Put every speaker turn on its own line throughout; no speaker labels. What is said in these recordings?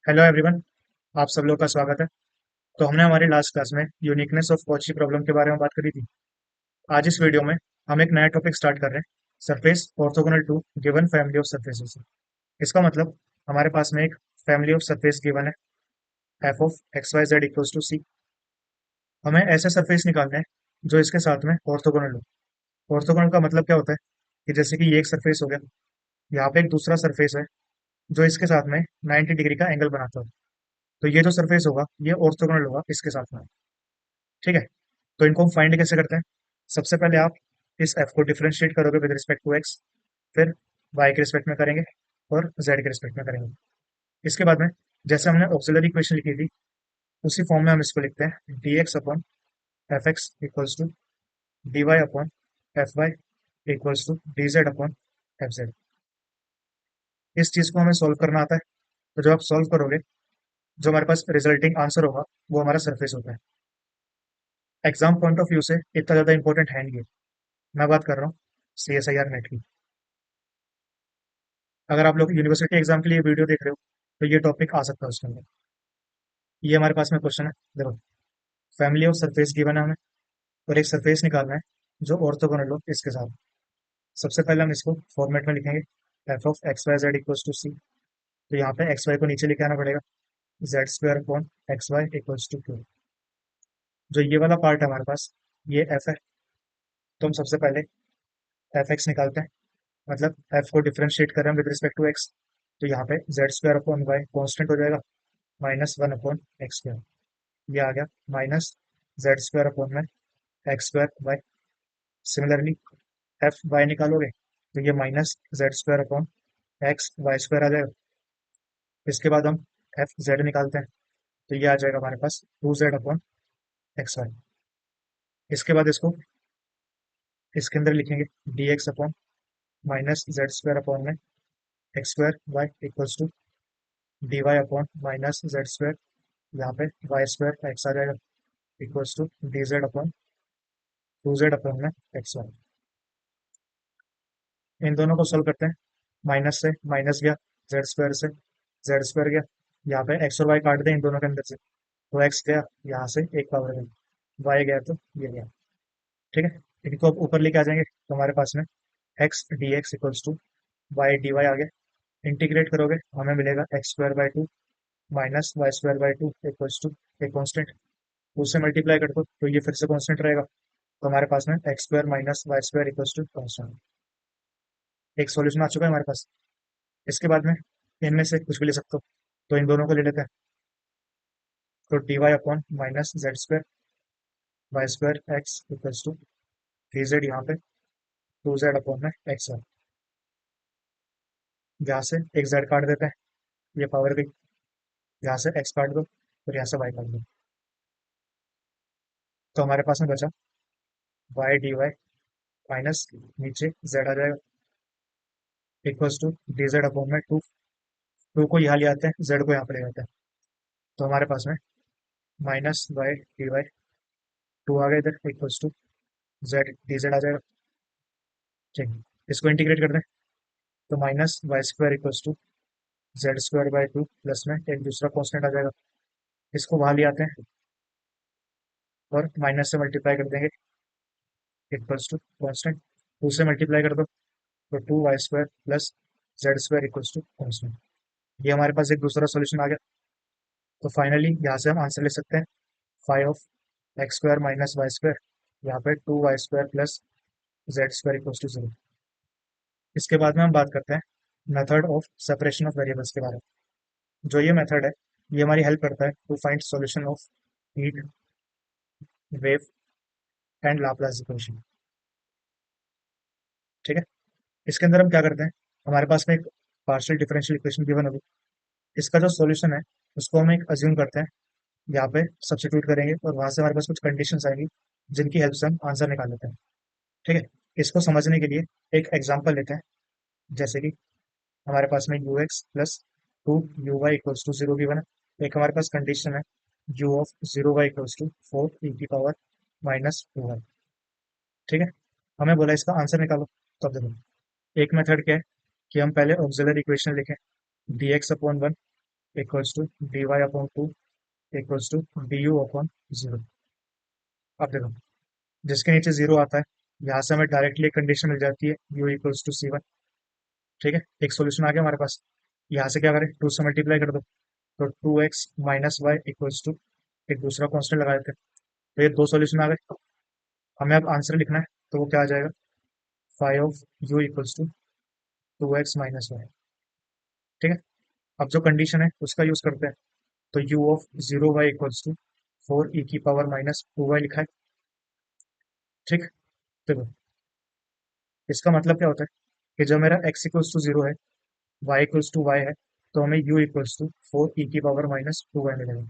Hello everyone. आप सब लोग का स्वागत है। तो हमने हमारी लास्ट क्लास में यूनिकनेस ऑफ कॉची प्रॉब्लम के बारे में बात करी थी। आज इस वीडियो में हम एक नया टॉपिक स्टार्ट कर रहे हैं, surface orthogonal to given family of surfaces. इसका मतलब हमारे पास में एक फैमिली ऑफ सरफेस गिवन है, F of X Y Z equals to C. हमें ऐसे सरफेस निकालने हैं जो इसके साथ में ऑर्थोगोनल हो। ऑर्थोगोनल का मतलब क्या होता है कि जैसे कि ये एक सरफेस हो गया, यहाँ पे एक दूसरा सरफेस है जो इसके साथ में 90 डिग्री का एंगल बनाता है। तो ये जो सरफेस होगा ये ऑर्थोगोनल होगा इसके साथ में। ठीक है। तो इनको हम फाइंड कैसे करते हैं? सबसे पहले आप इस एफ को डिफरेंशिएट करोगे विद रिस्पेक्ट टू एक्स, फिर वाई के रिस्पेक्ट में करेंगे और जेड के रिस्पेक्ट में करेंगे। इसके बाद में जैसे हमने ऑक्सिलरी इक्वेशन लिखी थी उसी फॉर्म में हम इसको लिखते हैं, d x upon f x equals to D Y upon f y equals to D Z upon f z. इस चीज को हमें सॉल्व करना आता है। तो जब आप सॉल्व करोगे जो हमारे पास रिजल्टिंग आंसर होगा वो हमारा सरफेस होता है। एग्जाम पॉइंट ऑफ व्यू से इतना ज्यादा इंपॉर्टेंट है नहीं है। मैं बात कर रहा हूँ C S I R NET की। अगर आप लोग यूनिवर्सिटी एग्जाम के लिए वीडियो देख रहे हो तो ये टॉपिक आ सकता है उसके अंदर। ये हमारे पास में क्वेश्चन है, देखो। फैमिली ऑफ सरफेस गिवन है हमें और एक सरफेस निकालना है जो ऑर्थोगोनल हो इसके साथ। सबसे पहले हम इसको फॉर्मेट में लिखेंगे, F of X Y Z equals to C. तो यहाँ पे एक्स वाई को नीचे लेके आना पड़ेगा, z square upon x y equals to two. जो ये वाला पार्ट है हमारे पास, ये एफ है। तो हम सबसे पहले एफ एक्स निकालते हैं, मतलब एफ को डिफरेंशिएट कर रहे हैं विद रिस्पेक्ट टू एक्स। तो यहाँ पे Z square upon Y constant हो जाएगा, minus one upon X square. ये आ गया माइनस जेड स्क्वायर अपॉन में x square Y. Similarly F Y निकालोगे तो ये minus Z square upon x Y square आ जाएगा। इसके बाद हम एफ जेड निकालते हैं, तो ये आ जाएगा हमारे पास two Z upon x Y. इसके बाद इसको इसके अंदर लिखेंगे, D x upon minus Z square upon में x square Y equals to D Y upon minus Z square, यहाँ पे वाई स्क्वायर एक्स आ जाएगा equals to D Z upon two Z upon में एक्स वाई। इन दोनों को solve करते हैं, माइनस से माइनस गया, जेड स्क्वायर से जेड स्क्वायर गया, यहाँ पे एक्स और वाई काट दें इन दोनों के अंदर से, तो एक्स गया यहाँ से एक पावर गई, वाई गया तो ये गया। ठीक है। इनको अब ऊपर लेके आ जाएंगे तो हमारे पास में X D X equals to Y D Y आ गया। इंटीग्रेट करोगे हमें मिलेगा X square by two minus Y square by two equals to एक कॉन्स्टेंट। उससे मल्टीप्लाई कर दो तो ये फिर से कॉन्स्टेंट रहेगा। तो हमारे पास में x square minus Y square equals to constant. एक सॉल्यूशन आ चुका है हमारे पास। इसके बाद में इनमें से कुछ भी ले सकते हो, तो इन दोनों को ले लेते हैं। तो d Y upon minus Z square y square x equals to three z, यहाँ पे टू जेड अपॉन में एक्स है। यहाँ से एक जेड काट देते हैं, ये पावर गई, यहाँ से एक्स काट दो और यहाँ से वाई काट दो। तो हमारे पास में बचा वाई डी वाई माइनस नीचे जेड आ जाएगा equals to D Z upon में टू। टू को यहाँ ले आते हैं, जेड को यहाँ पे ले आते हैं। तो हमारे पास में minus Y D Y two आ गया इधर equals to Z D Z आ जाएगा। ठीक है। इसको इंटीग्रेट कर दें तो minus Y square equals to Z square by two plus में एक दूसरा कॉन्स्टेंट आ जाएगा। इसको वहां ले आते हैं और माइनस से मल्टीप्लाई कर देंगे इक्वल्स टू कॉन्स्टेंट। टू से मल्टीप्लाई कर दो तो two y square plus z square equals to constant. ये हमारे पास एक दूसरा सोल्यूशन आ गया। तो फाइनली यहाँ से हम आंसर ले सकते हैं, five of x square minus Y square, यहाँ पे two y square plus z square equals to zero. इसके बाद में हम बात करते हैं method of separation of variables के बारे में। जो ये मेथड है ये हमारी हेल्प करता है to find solution of heat wave and Laplace equation. ठीक है। इसके अंदर हम क्या करते हैं, हमारे पास में एक पार्शियल डिफरेंशियल इक्वेशन गिवन होगी, इसका जो सॉल्यूशन है उसको हम एक अज्यूम करते हैं, यहाँ पे सब्स्टिट्यूट करेंगे और वहां से हमारे पास कुछ कंडीशंस आएंगी जिनकी हेल्प से हम आंसर निकाल लेते हैं। ठीक है। इसको समझने के लिए एक एग्जांपल लेते हैं। जैसे कि हमारे पास में U x plus two you Y equals to zero given है। एक हमारे पास कंडीशन है U of zero Y equals to four ई की पावर माइनस टू वाई। ठीक है। हमें बोला इसका आंसर निकालो। तो अब देखो, एक मेथड क्या है कि हम पहले ऑक्सिलरी इक्वेशन लिखें, d x upon one equals to D Y upon two equals to d u upon zero. अब देखो, जिसके नीचे जीरो आता है, यहाँ से हमें डायरेक्टली एक कंडीशन मिल जाती है u equals to c one. ठीक है, एक सोल्यूशन आ गया हमारे पास। यहाँ से क्या करें, टू से मल्टीप्लाई कर दो, तो two x minus Y equals to, एक दूसरा कॉन्स्टेंट लगा देते हैं, तो ये दो सॉल्यूशन आ गए। हमें अब आंसर लिखना है, तो वो क्या आ जाएगा, five of u equals to two x minus y. ठीक है, अब जो कंडीशन है उसका यूज करते हैं, तो U of zero Y equals to four ई की पावर माइनस टू वाई लिखा है। ठीक, देखो इसका मतलब क्या होता है कि जब मेरा x इक्वल्स टू जीरो है, y इक्वल्स टू वाई है, तो हमें u इक्वल्स टू फोर ई की पावर माइनस टू वाई मिलेगा।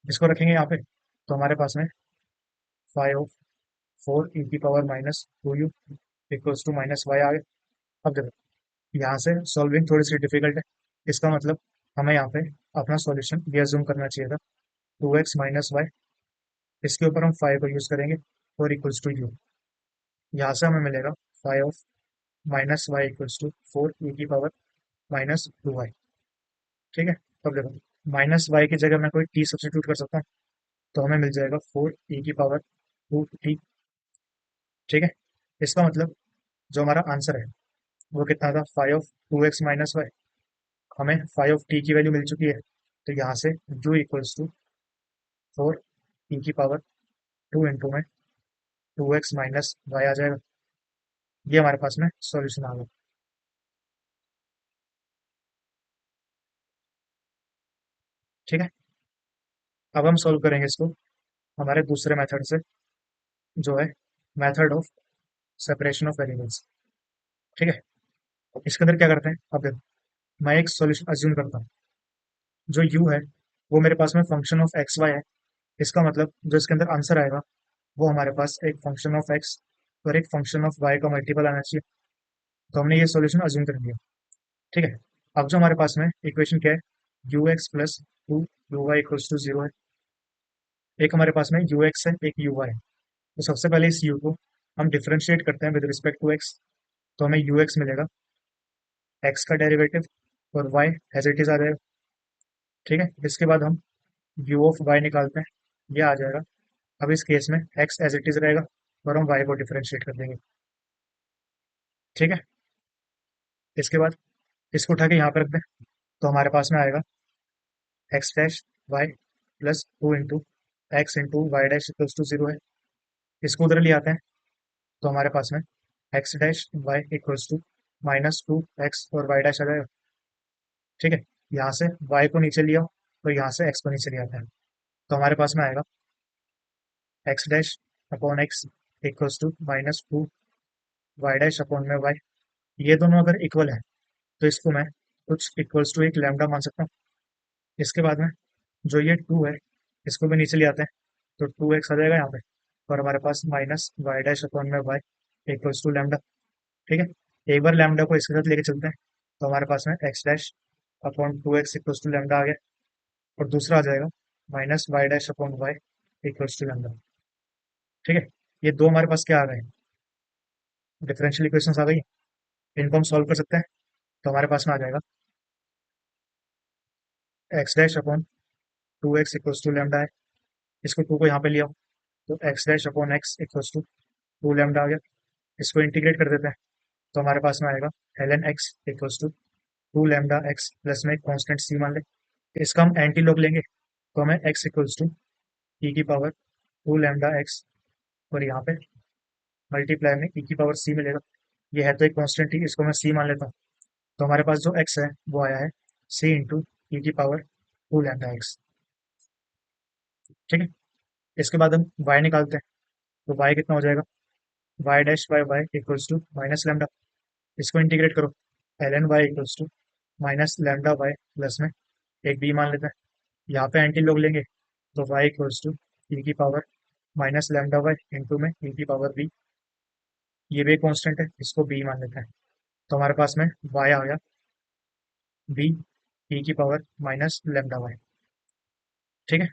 इसको रखेंगे यहाँ पे, तो हमारे पास में फाइव ऑफ फोर ई की power minus two U equals to minus Y आ गए। अब देखो, यहाँ से सॉल्विंग थोड़ी सी डिफिकल्ट है, इसका मतलब हमें यहाँ पे अपना सॉल्यूशन ये अज्यूम करना चाहिए था, टू एक्स माइनस वाई, इसके ऊपर हम फाइव को यूज करेंगे और इक्वल्स टू यू। यहाँ से हमें मिलेगा five of minus Y equals to four ई की पावर माइनस टू वाई। ठीक है, अब देखो, माइनस वाई की जगह मैं कोई टी सब्सिट्यूट कर सकता हूँ, तो हमें मिल जाएगा फोर ई की पावर टू टी। ठीक है, इसका मतलब जो हमारा आंसर है वो कितना था, five of two x minus y. हमें फाइव ऑफ टी की वैल्यू मिल चुकी है, तो यहाँ से यू इक्वल्स टू फोर ई की पावर टू इंटू में टू एक्स माइनस वाई आ जाएगा। ये हमारे पास में सॉल्यूशन आ गया। ठीक है, अब हम सॉल्व करेंगे इसको हमारे दूसरे मेथड से, जो है method of separation of variables. ठीक है, इसके अंदर क्या करते हैं, अब देखो, मैं एक सॉल्यूशन अज्यूम करता हूँ, जो u है वो मेरे पास में फंक्शन ऑफ एक्स वाई है। इसका मतलब जो इसके अंदर आंसर आएगा वो हमारे पास एक फंक्शन ऑफ एक्स और एक फंक्शन ऑफ वाई का मल्टीपल आना चाहिए। तो हमने ये सॉल्यूशन अज्यूम कर लिया। ठीक है, अब जो हमारे पास में इक्वेशन क्या है, u x plus two you Y equals to zero है। एक हमारे पास में यू एक्स है, एक यू वाई है। तो सबसे पहले इस u को हम डिफरेंशिएट करते हैं विद रिस्पेक्ट टू एक्स, तो हमें यू एक्स मिलेगा, एक्स का डेरिवेटिव और वाई एज इट इज आ जाएगा। ठीक है, इसके बाद हम यू ऑफ वाई निकालते हैं, ये आ जाएगा। अब इस केस में एक्स एज इट इज रहेगा और हम वाई को डिफरेंशिएट कर देंगे। ठीक है, इसके बाद इसको उठा के यहाँ पर रख दें, तो हमारे पास में आएगा x dash y plus two into x into y dash equals to zero है। इसको उधर ले आते हैं, तो हमारे पास में x dash y equals to minus two x और वाई डैश आ जाएगा। ठीक है, यहाँ से वाई को नीचे लिया तो यहाँ से एक्स को नीचे ले आते हैं, तो हमारे पास में आएगा x dash upon x equals to minus two y dash upon में वाई। ये दोनों अगर इक्वल है तो इसको मैं कुछ इक्वल्स टू एक लैम्डा मान सकता हूँ। इसके बाद में जो ये टू है, इसको भी नीचे ले आते हैं, तो टू एक्स आ जाएगा यहाँ पे, और हमारे पास माइनस वाई डैश अपॉन में वाई इक्वल्स टू लैम्डा। ठीक है, एक बार लैम्डा को इसके साथ लेके चलते हैं, तो हमारे पास में x dash upon two X equals to lambda आ गया, और दूसरा आ जाएगा minus Y dash upon Y equals to lambda. ठीक है, ये दो हमारे पास क्या आ गए हैं, डिफरेंशियल इक्वेशंस आ गई। इनको हम सॉल्व कर सकते हैं, तो हमारे पास में आ जाएगा X dash upon two X equals to lambda है। इसको टू को यहाँ पे लिया, तो X dash upon x equals to two lambda आ गया। इसको इंटीग्रेट कर देते हैं, तो हमारे पास में आएगा ln x equals to two lambda x plus में एक कॉन्स्टेंट सी मान ले। इसका हम एंटी लॉग लेंगे, तो हमें एक्स इक्वल्स टू ई की पावर टू लैम्डा एक्स, और यहाँ पे मल्टीप्लाई में ई की पावर सी मिलेगा। ये है तो एक कॉन्स्टेंट ही, इसको मैं सी मान लेता हूँ, तो हमारे पास जो एक्स है वो आया है सी इंटू ई की पावर टू लैम्डा एक्स। ठीक है, इसके बाद हम वाई निकालते हैं, तो वाई कितना हो जाएगा, y dash by y equals to minus lambda. इसको इंटीग्रेट करो, ln y equals to minus lambda y plus में एक बी मान लेते हैं। यहाँ पे एंटी लोग लेंगे, तो वाई इक्वल्स टू ई की power minus lambda y into में ई की पावर बी। ये भी कांस्टेंट है, इसको बी मान लेते हैं, तो हमारे पास में वाई आ गया बी ई की पावर माइनस लैम्डा वाई। ठीक है,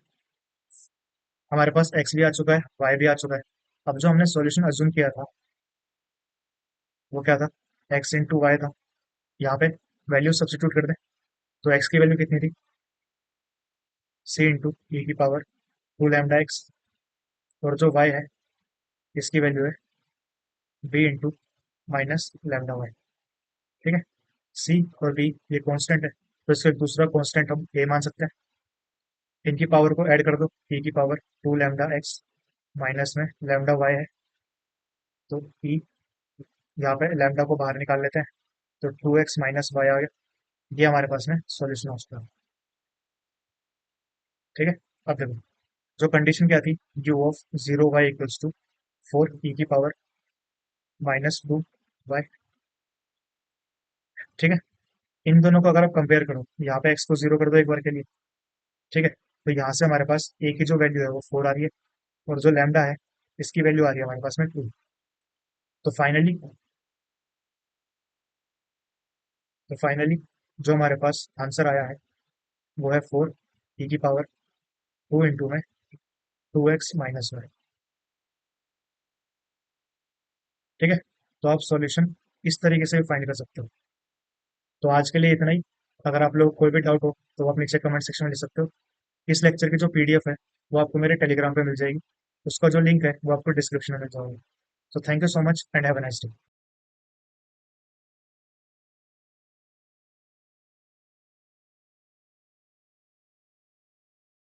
हमारे पास एक्स भी आ चुका है, वाई भी आ चुका है। अब जो हमने सॉल्यूशन अज्यूम किया था वो क्या था, एक्स इंटू वाई था। यहाँ पे वैल्यू सब्स्टिट्यूट कर दें, तो एक्स की वैल्यू कितनी थी, सी इंटू ई की पावर 2 लैम्डा एक्स, और जो y है इसकी वैल्यू है b into minus lambda y. ठीक है, c और b ये कांस्टेंट है, तो इसका एक दूसरा कांस्टेंट हम a मान सकते हैं। इनकी पावर को ऐड कर दो, e की पावर 2 लैम्डा एक्स माइनस में लैम्डा वाई है, तो e, यहाँ पे लैम्डा को बाहर निकाल लेते हैं, तो 2x माइनस वाई आ गया। ये हमारे पास में सॉल्यूशन हो चुका है। ठीक है, अब देखो जो कंडीशन क्या थी, u of 0 y equals to 4 e की पावर -2 y। ठीक है, इन दोनों को अगर आप कंपेयर करो, यहाँ पे x को 0 कर दो एक बार के लिए। ठीक है, तो यहाँ से हमारे पास a की जो वैल्यू है वो 4 आ रही है, और जो लैम्डा है इसकी वैल्यू आ रही है हमारे पास में 2। तो फाइनली तो फाइनली जो हमारे पास आंसर आया है वो है 4 e की पावर 2 इंटू में 2x माइनस 1। ठीक है, तो आप सॉल्यूशन इस तरीके से फाइंड कर सकते हो। तो आज के लिए इतना ही। अगर आप लोग कोई भी डाउट हो तो आप नीचे कमेंट सेक्शन में लिख सकते हो। इस लेक्चर की जो पीडीएफ है वो आपको मेरे टेलीग्राम पे मिल जाएगी, उसका जो लिंक है वो आपको डिस्क्रिप्शन में मिल जाएगा। So thank you so much and have a nice day.